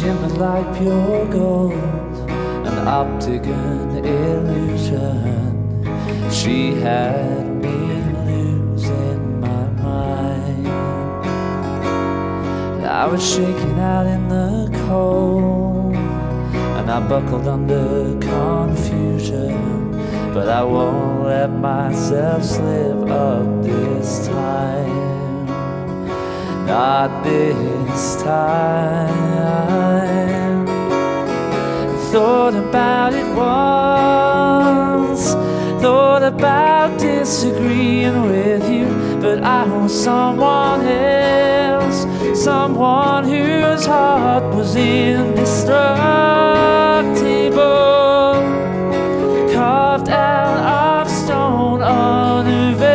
shimmered like pure gold, an optic and illusion. She had me losing my mind. I was shaking out in the cold, and I buckled under confusion. But I won't let myself slip up this time. Not this time. Thought about it once, thought about disagreeing with you, but I want someone else, someone whose heart was indestructible, carved out of stone, unavailable.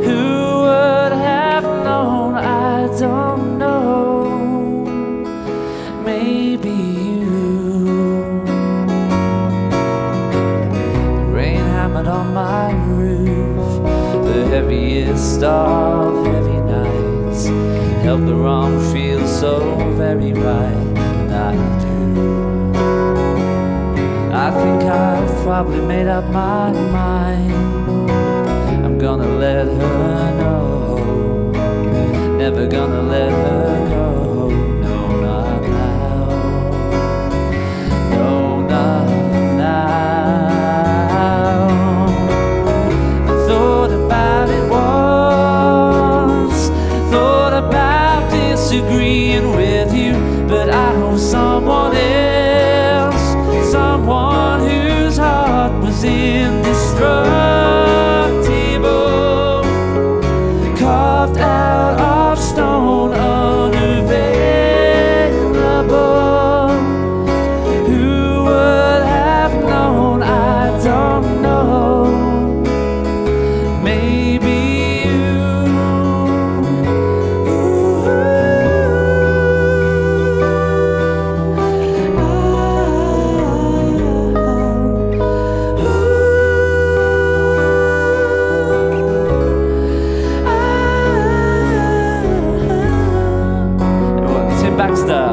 Who would have known? I don't know. Maybe you. The rain hammered on my roof, the heaviest of heavy nights, helped the wrong feel so very right. And I do. I think I've probably made up my mind. I'm gonna let her know, never gonna let her go. No, not now. No, not now. I thought about it once, thought about disagreeing with you, but I know someone else, someone whose heart was indestructible, carved out of stone, unavailable. Who would have known? I don't know. Maybe you. Tim Baxter.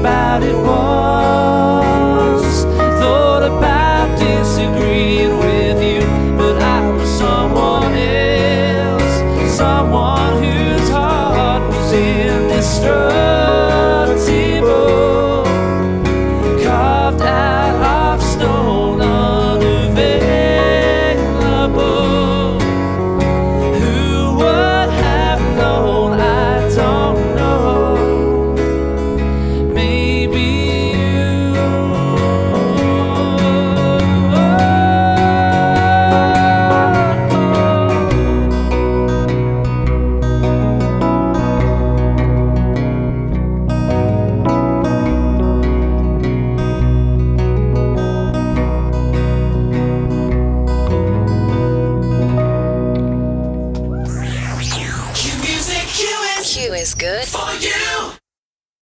About it once, thought about disagreeing with you, but I was someone else, someone whose heart was indestructible, carved out of stone, unavailable. Who would have known? I don't know. Maybe Q is good for you.